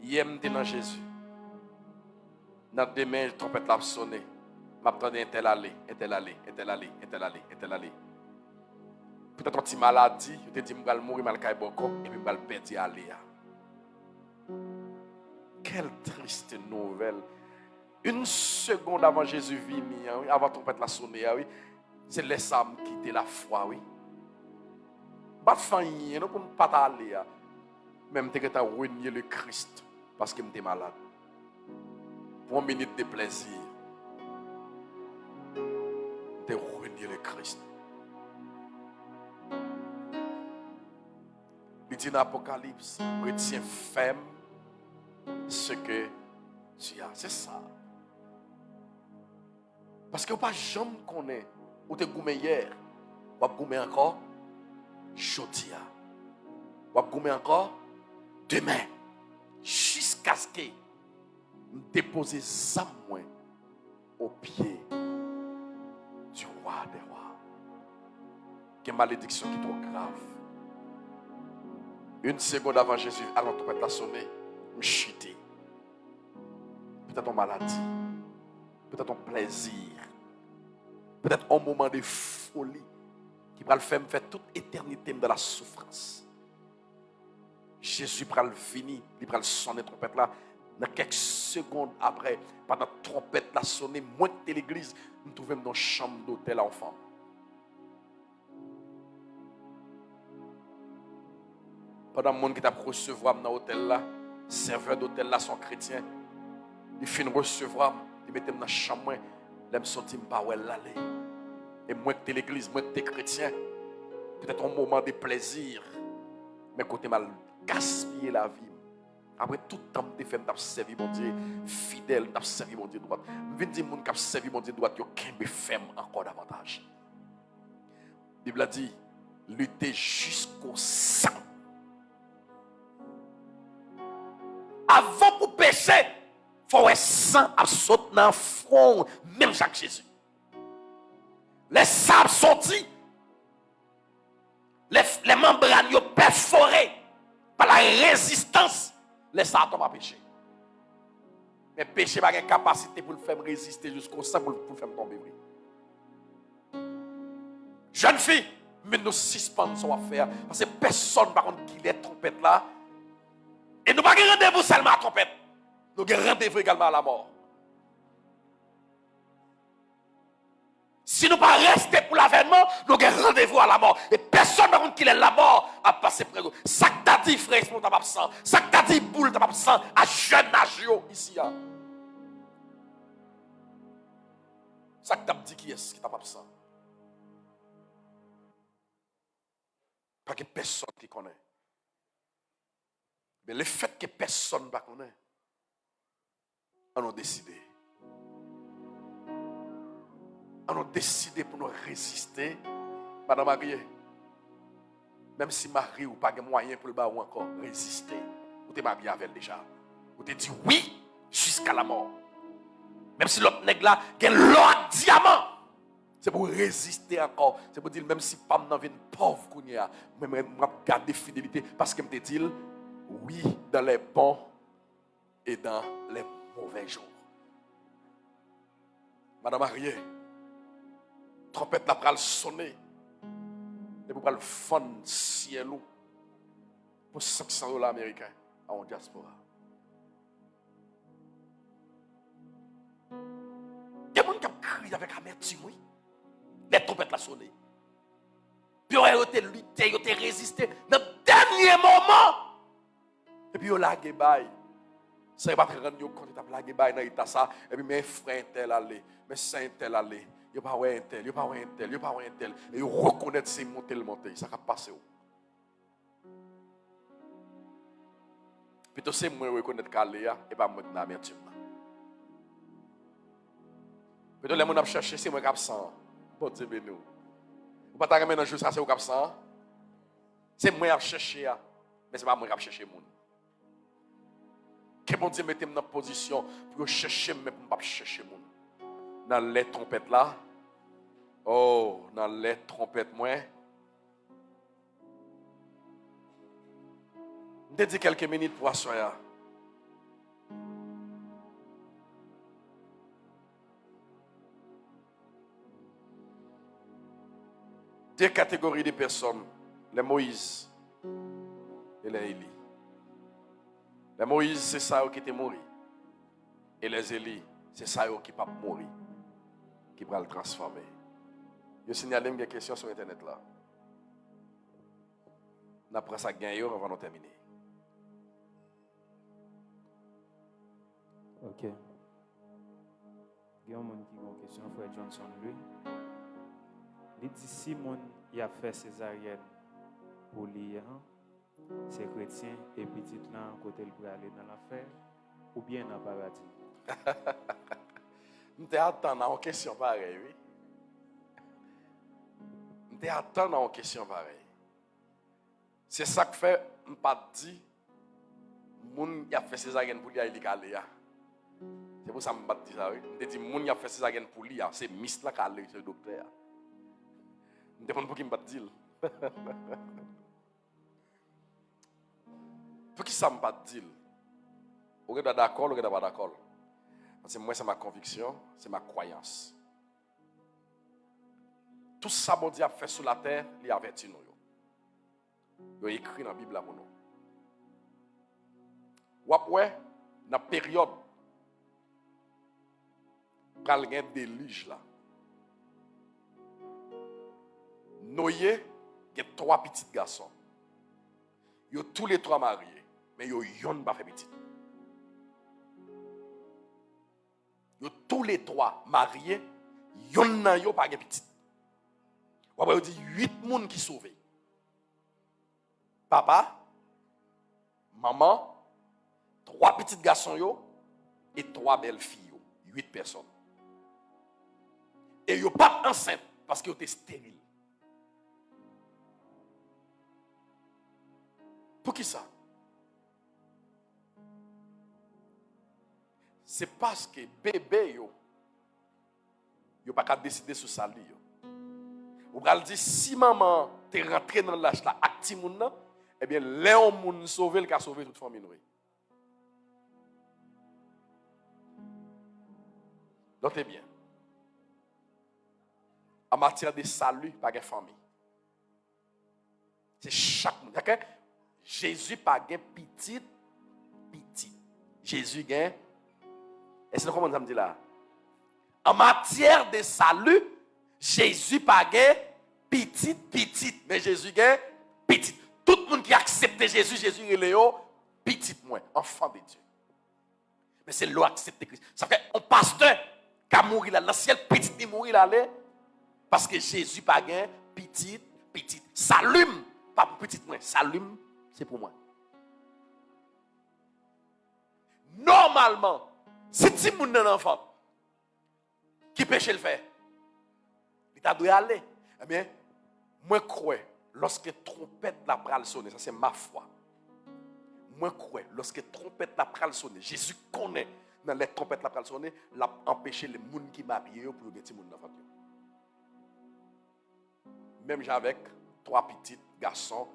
S1: Hier, je dans Jésus. Dans demain, le trompette l'a sonné. M'attendais, est-elle allée, est-elle allée, est-elle allée, est-elle allée, est-elle allée. Peut-être une petite maladie, je te dis, je vais mourir mal et puis je vais perdre aller. Quelle triste nouvelle. Une seconde avant Jésus venir, avant le trompette l'a sonné, c'est les âmes qui quittent la foi, oui. Pas de famille, non pour ne pas aller. Même si tu as renié le Christ parce que tu es malade. Pour une minute de plaisir, tu as renié le Christ. Il dit dans l'Apocalypse, retiens ferme ce que tu as. C'est ça. Parce que pas jamais connaît où tu es goumé hier, ou tu goumé encore. Jodia. Ou goumé encore demain. Jusqu'à ce que nous déposer ça au pied du roi des rois. Quelle malédiction qui est trop grave. Une seconde avant Jésus, alors tu peux la sonner, me chuter. Peut-être en maladie, peut-être en plaisir, peut-être en moment de folie. Qui va le faire toute éternité dans la souffrance. Jésus va le venir, il va le sonner trompette là. Dans quelques secondes après, pendant la trompette la sonner, moins que l'église, nous trouvons dans une chambre d'hôtel enfant. Pendant le monde qui t'a recevoir dans l'hôtel là, serveur d'hôtel là sont chrétiens. Ils finissent recevoir, ils mettent dans la chambre, ils me sortent, ils me parlent l'aller. Et moi que tu es l'église, moi que tu es chrétien, peut-être un moment de plaisir, mais quand tu mal gaspillé la vie. Après tout le temps, tu as servi mon Dieu fidèle, tu as servi mon Dieu droit. Je viens dire que tu as servi mon Dieu droit, tu as ferme encore davantage. La Bible a dit, lutter jusqu'au sang. Avant pour pécher, il faut un sang absolu dans le front, même Jacques Jésus. Les sables sortis, les membranes perforées par la résistance, les sables tombent à péché. Mais péché n'a pas de capacité pour le faire résister jusqu'au sang pour le faire tomber. Jeune fille, mais nous suspendons son affaire parce que personne par contre qui est trompette là. Et nous n'avons pas rendez-vous seulement à la trompette. Nous avons rendez-vous également à la mort. Si nous ne pas rester pour l'avènement, nous avons rendez-vous à la mort. Et personne ne compte qu'il est la mort à passer près de nous. Ça que t'as dit, frère, c'est pas absent. Ça que t'as dit, boule, t'as pas absent. À jeune âge, ici. Ça que t'as dit, qui est-ce qui t'a pas absent? Pas que personne qui connaît. Mais le fait que personne ne connaît, on a décidé. On a décidé pour nous résister. Madame Marie, même si Marie ou pas de moyen pour le bas ou encore résister, vous êtes marié avec elle déjà. Vous êtes dit oui jusqu'à la mort. Même si l'autre nègre là a l'autre diamant, c'est pour résister encore. C'est pour dire même si femme n'a une pauvre kounia, même garder fidélité parce que me dit oui dans les bons et dans les mauvais jours. Madame Marie, trompette la pral sonner et pour le fond ciel pour $500 américains en diaspora. Il y a des gens qui crient avec amertume, oui. Les trompettes la sonner. Puis on a été lutté, on a été résisté. Dans le dernier moment, Et puis, yo lage bay. Ça n'est pas très rendre compte, tu as lagué bay dans l'état ça. Et puis, mes frères tel aller, mes saints tel aller. Yo pas ouais tel, yo pas ouais tel, yo pas ouais tel. Et yo reconnaître c'est monter le monter. Ça va passer. Plutôt c'est moi reconnaître Kaléa et pas moi dans l'amertume. Plutôt les gens qui cherché, c'est moi qui absent. Bon Dieu béni. Ou pas t'arriver dans le jeu, ça c'est vous qui absent. C'est moi qui cherché, mais c'est pas moi qui cherché moun. Que bon Dieu mette dans une position pour chercher, mais pour ne pas chercher moun. Dans les trompettes là, oh, dans les trompettes moi. Je dis quelques minutes pour asseoir. Deux catégories de personnes, les Moïse et les Élie. Les Moïse, c'est ça qui était mort. Et les Élie, c'est ça qui ne pas mourir, qui va le transformer. Je signale des questions sur Internet là. Après ça, gagne avant de terminer.
S2: Ok. Il y a un monde qui a une question, frère Johnson, lui. Il dit si mon y a fait césarienne pour lui, c'est chrétien et petit là, côté le aller dans l'affaire, ou bien dans le paradis.
S1: Je attends une question pareille, oui. Je attends une question pareille. C'est ça que fait, je ne pas dire, moun y a fait césarienne pour lui, il est allé. C'est pour ça que je ne pas dire ça, oui. Je dis, moun y a fait césarienne pour lui, c'est Miss là qui a allé, c'est le docteur. Je demande pour qui je ne pas dire. Pour qui ça ne pas dire? Vous êtes d'accord ou vous n'êtes pas d'accord? Parce que moi, c'est ma conviction, c'est ma croyance. Tout ça, bon Dieu a fait sur la terre, il a averti nous. Il a écrit dans la Bible pour nous. Ou après, dans la période, quand il y a un déluge là, Noé, il y a 3 petits garçons. Ils sont tous les 3 mariés, mais ils n'ont pas fait petit. Ils sont tous les 3 mariés, ils n'ont pas fait petit. Ou après, il dit 8 personnes qui sont sauvés. Papa, maman, 3 petits garçons et 3 belles filles. 8 personnes. Et ils ne sont pas enceintes parce qu'ils étaient stériles. Pour qui ça? C'est parce que bébé yo pas qu'à décider sur ça li yo. Ou pral dire si maman t'es rentré dans l'âge là ak ti moun nan, eh bien Léon moun sauver le ka sauver toute famille nou. Notez bien. En matière de salut, pas de famille. C'est chaque monde. D'accord? Jésus pas gain petit. Jésus gain. Est-ce que vous comprenez ce que je dis là? En matière de salut, Jésus pas gain petit, mais Jésus gain petit. Tout le monde qui accepte Jésus, Jésus est Léo petit moins, enfant de Dieu. Mais c'est l'eau accepter Christ. Ça fait un pasteur qui a mouru là, dans le ciel petit il mourir là parce que Jésus pas gain petit. Salut pas pour petit moins, salut c'est pour moi. Normalement, si tu es un enfant qui péche le fait, il doit aller. Eh bien, moi crois, lorsque trompette la pral sonner, ça c'est ma foi. Moi crois, lorsque trompette la pral sonner, Jésus connaît dans les trompettes la pral sonner, l'a empêché les gens qui m'habillent pour les petits gens d'enfant. Même avec 3 petits garçons,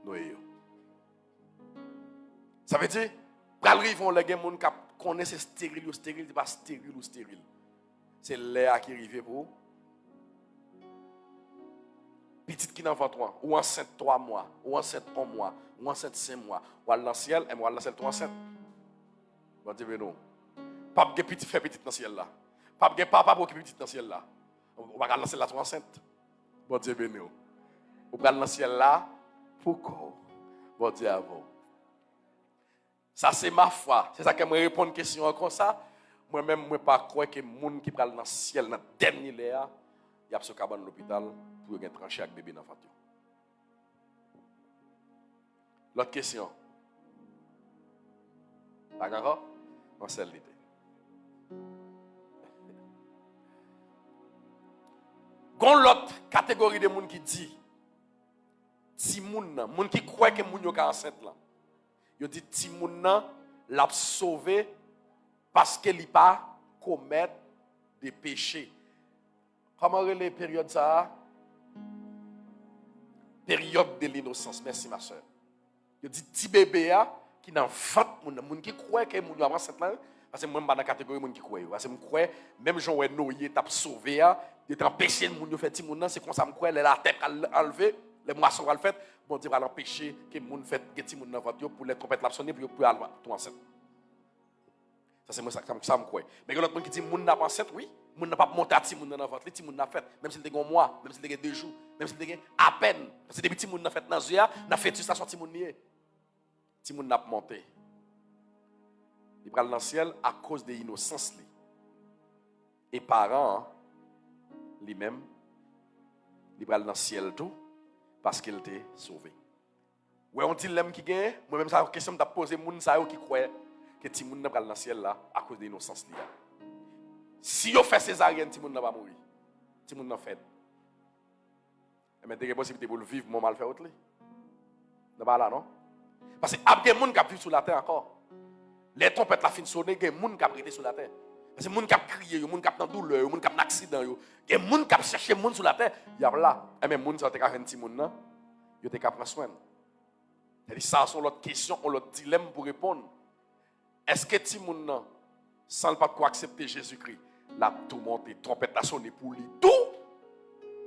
S1: Noé. Ça veut dire, pral rivon les gens qui connaissent stérile ou stérile, c'est pas stérile ou stérile. C'est l'air qui arrive pour petite qui n'en va 3, ou enceinte 3 mois, ou enceinte 1 mois, ou enceinte 5 mois, ou à l'anciel, et moi à l'anciel 3 enceinte. Bon Dieu, non. Pas de petit fait petit dans le ciel là. Pas de papa pour qui petit dans le ciel là. On va lancer la 3 enceinte. Bon Dieu, non. On va lancer là pour corps. Bon Dieu à vous. Ça, c'est ma foi. C'est ça que je réponds à une question comme ça. Moi-même, je ne pas croire que les gens qui parlent dans le ciel, dans le dernier l'air, il y a ce cabane à l'hôpital pour trancher avec bébé dans le fatou. L'autre question. D'accord? On sait l'idée. Gon l'autre catégorie de monde qui dit ti moun qui croit que moun yo ka enceinte là. Yo dit ti moun nan l'a sauvé parce qu'il n'a pas commettre des péchés. Comment relève période ça? Période de l'innocence. Merci ma soeur. Yo dit ti bébé a qui nan fat moun qui croit que moun yo enceinte là parce que moi pas dans la catégorie moun qui croit. Parce que moi crois même Jean Noyer t'a sauvé a de t'empêcher moun yo fait ti moun nan c'est comme ça me croit la tête enlever les moissons va le fait bon Dieu va l'empêcher que moun fait ti moun nan voiture pour les trompettes la sonner pour aller tout enceinte. Ça c'est moi ça me croit. Mais l'autre monde qui dit moun n'a pas enceinte oui, moun n'a pas monter ti moun dans votre ti moun n'a fait même s'il te un mois, même s'il te 2 jours, même s'il te à peine parce que depuis ti moun n'a fait dans yeux, n'a fait ça sorti moun nié. Ti moun n'a monté. Il pral dans le ciel à cause de l'innocence li. Et parents lui-même il pral dans le ciel tout parce qu'il était sauvé. Ouais, on dit l'homme qui gagne, moi-même, ça question de poser moun sa yo qui croit que ti moun n'a pas dans le ciel là à cause de l'innocence li. Si yo fait césarienne, ti moun n'a pas mourir. Ti moun n'a fait. Mais il y a possibilité pour le vivre, mon mal fait autre li. N'a pas là non? Parce que après moun qui vivent sur la terre encore. Les trompettes la fin sonner, il y a moun qui prêté sur la terre. Parce que moun qui crié, moun qui dans douleur, moun qui dans accident, il y a moun qui chercher moun sur la terre, il y a là. Et même moun ça te ka fait ti moun nan, yo te ka prendre soin. C'est-à-dire ça sont l'autre question, l'autre dilemme pour répondre. Est-ce que ti moun nan sans pas quoi accepter Jésus-Christ, la tout monter, trompette la sonner pour lui tout?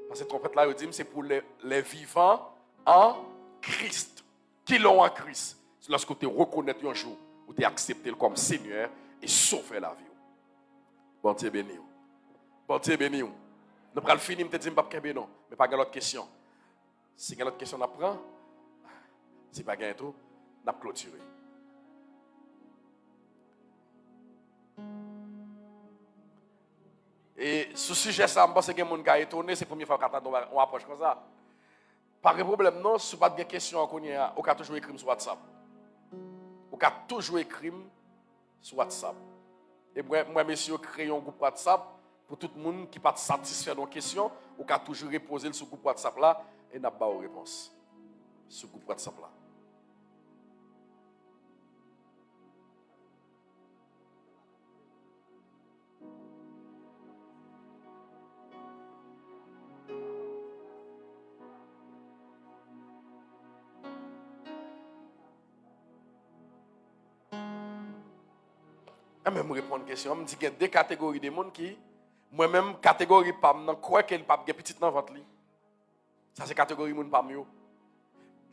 S1: Parce que trompette là, dit c'est pour les vivants en Christ. Qui l'ont en Christ. C'est lorsque tu reconnais un jour où tu accepté comme Seigneur et sauver la vie. Bon Dieu béni. Bon Dieu béni. Nous allons finir, je te dis, je ne non, mais pas de l'autre question. Si il y a l'autre question, on apprend. Si pas de tout, on a clôturé. Et ce sujet, ça, je pense que les gens sont étonnés, c'est la première fois qu'on approche comme ça. Pas de problème, non, si vous n'avez pas de questions, on peut toujours écrire sur WhatsApp. On peut toujours écrire sur WhatsApp. Et moi, monsieur, créé un groupe WhatsApp pour tout le monde qui n'est pas satisfait de nos questions. On peut toujours reposer sur le groupe WhatsApp là et n'a pas de réponse. Sur le groupe WhatsApp là. Je vais répondre à une question. Je me dis qu'il y a 2 catégories de monde qui, moi-même, catégorie pas, je crois qu'elle pas de petite dans votre lit. Ça, c'est catégorie de monde pas mieux.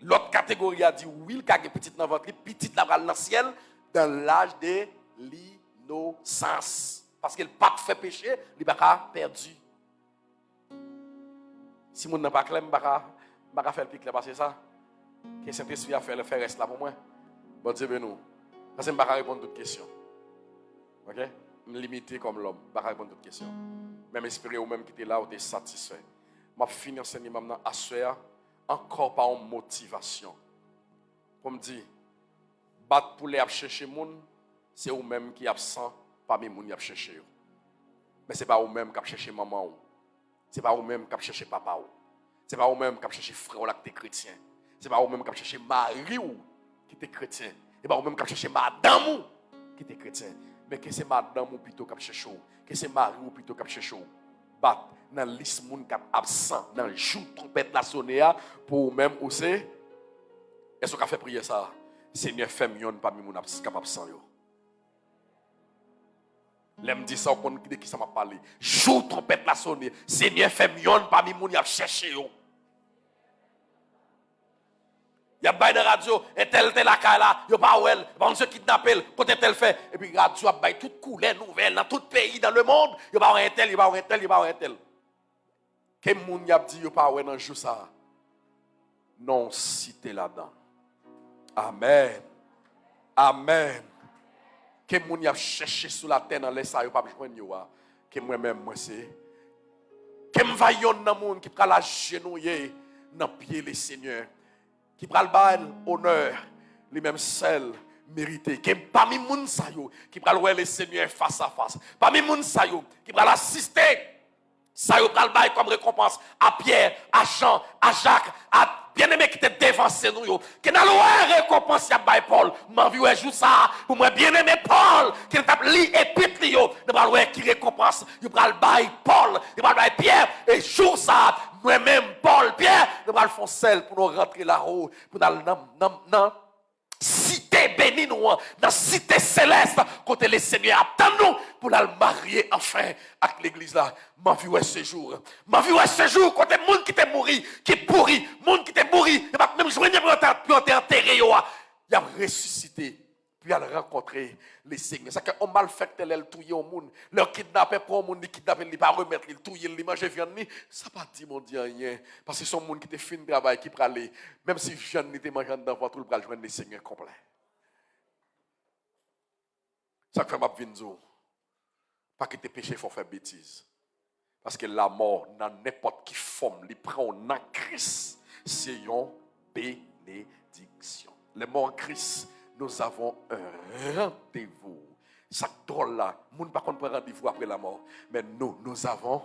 S1: L'autre catégorie a dit oui, il y a de petite dans votre lit, petite dans le ciel, dans l'âge de l'innocence. Parce qu'elle n'a pas fait péché, il n'a pas perdu. Si mon n'a pas clair, je ne vais pas faire le pic là, parce que ça, que Saint-Esprit a fait le faire reste là pour moi. Bon Dieu, nous. Parce que je ne vais pas répondre à toutes questions. Ok? Je me limiter comme l'homme. Je ne vais pas répondre à toutes questions. Même espérer ou même qui était là, ou tu es satisfait. Je vais finir enseignement à soir encore par une motivation. Pour me dire, battre pour les chercher les gens, c'est eux-mêmes qui sont absents parmi les gens qui chercher. Mais ce n'est pas eux-mêmes qui chercher maman. Ce n'est pas eux-mêmes qui chercher papa. Ce n'est pas eux-mêmes qui chercher frère qui est chrétien. Ce n'est pas eux-mêmes qui chercher mari qui est chrétien. Ce n'est pas eux-mêmes qui chercher madame qui est chrétien. Mais que c'est madame ou plutôt qui cherche, que c'est mari ou plutôt qui cherche. Bat dans liste moun qui absent dans le jour trompette la sonner pour même aussi. Est-ce qu'on fait prier ça? Seigneur fait mieux parmi moun capable sans yo. L'aime dit ça on connaît de qui ça m'a parlé. Jour trompette la sonner. Seigneur fait mieux parmi moun y a cherché yo. Il y a bail de radio, et tel la caille là, il y a pas ou elle, on se kidnappe, côté tel fait, et puis radio a bail toute couleur nouvelle dans tout pays, dans le monde, il y a pas un tel, il y a pas un tel, il y a pas un tel. Quel monde y a dit il y a pas ou dans jour ça? Non cité là-dedans. Amen. Amen. Que moun y a cherché sous la terre dans les ça yo pas joindre yo. Que moi-même moi c'est que me va yon nan moun qui pral la genouiller dans pied les Seigneur. Qui pral ba honneur lui-même seul mérité. Que parmi moun sa yo qui pral ouais les Seigneur face à face. Parmi moun sa yo qui pral assister ça yo pral bail comme récompense à Pierre, à Jean, à Jacques, à bien-aimé qui était devancé nous yo. Qui n'a pas récompense à bail Paul. M'en vu jour ça pour moi bien-aimé Paul qui t'a li épître yo, ne pral ouais qui récompense, yo pral bail Paul, yo pral bail Pierre et jour ça moi-même Paul, Pierre, nous pral font sel pour nous rentrer là-haut pour dans cité bénie nous, dans cité céleste, côté les seigneurs attendent nous pour la marier enfin avec l'église là. M'a vu ce jour. M'a vu ce jour côté monde qui t'est mouru, qui pourri, monde qui t'est mouru, même joindre pour enterrer yo, il a ressuscité. Puis elle rencontrer les seigneurs. C'est qu'on malfecte elle touyer au monde. Leur kidnapper pour au monde, ils kidnapper, ils pas remettre, ils touyer, ils manger viande. Ça pas dit mon Dieu rien. Parce que son monde qui te fin travail qui pralé, même si viande n'était mangeant dans votre le pral joindre les seigneurs complet. Ça fait m'a vinzo. Pas que tes péchés faut faire bêtise. Parce que la mort dans n'importe qui forme, il prend en Christ, c'est une bénédiction. Les morts en Christ, nous avons un rendez-vous. Ça drôle là, moun pas qu'on prend rendez-vous après la mort, mais nous avons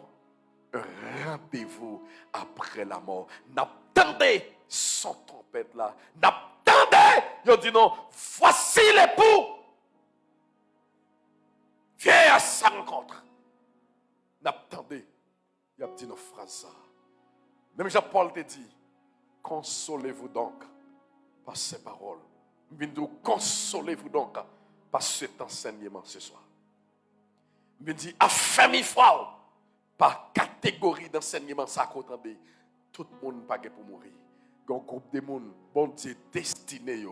S1: un rendez-vous après la mort. N'attendez son trompette là, n'attendez. Il dit non, voici l'époux. Viens à sa rencontre. N'attendez. Il a dit nos phrases ça. Même Jean-Paul te dit, consolez-vous donc par ces paroles. Consolez-vous donc par cet enseignement ce soir. Je dis, affermi foi par catégorie d'enseignement, ça qu'entendez. Tout le monde pas pour mourir. Un groupe de monde, bon Dieu, destiné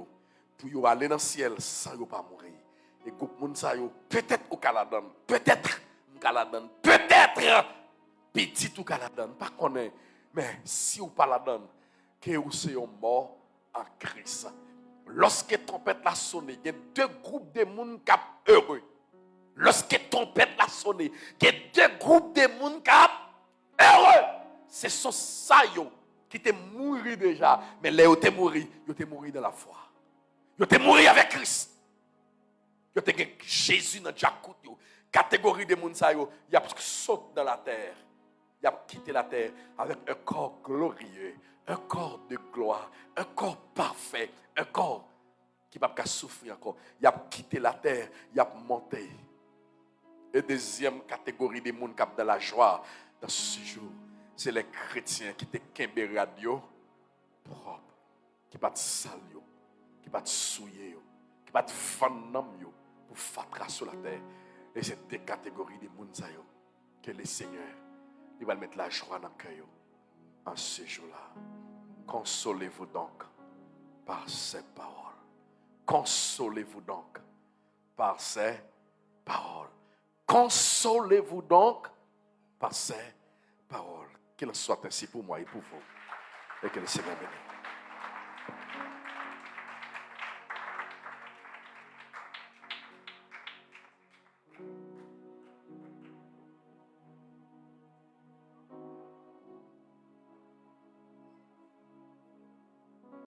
S1: pour aller dans le ciel sans pas mourir. Et groupe de monde, ça peut-être au Canada, peut-être au Canada, peut-être petit au Canada, pas connaît. Mais si vous pas la donne, que vous soyez mort en Christ. Lorsque trompette la sonne, il y a deux groupes de monde qui sont heureux. Lorsque trompette la sonne, il y a deux groupes de monde qui sont heureux. Ce sont ça qui étaient morts déjà, mais les qui étaient morts dans la foi. Ils étaient morts avec Christ. Ils étaient Jésus dans Jacout. Catégorie de monde ça il a sauté dans la terre. Il a quitté la terre avec un corps glorieux, un corps de gloire, un corps parfait, un corps qui ne va pas souffrir encore. Il a quitté la terre, il a monté. Et deuxième catégorie des gens qui sont dans la joie dans ce jour, c'est les chrétiens qui te kembe radio propre, qui ne pas sale, qui ne pas souiller, qui ne pas vendre pour fatra sur la terre. Et c'est des catégories de gens que le Seigneur il va mettre la joie dans le cœur en ce jour-là. Consolez-vous donc par ces paroles. Consolez-vous donc par ces paroles. Consolez-vous donc par ces paroles. Qu'il soit ainsi pour moi et pour vous. Et que le Seigneur bénisse.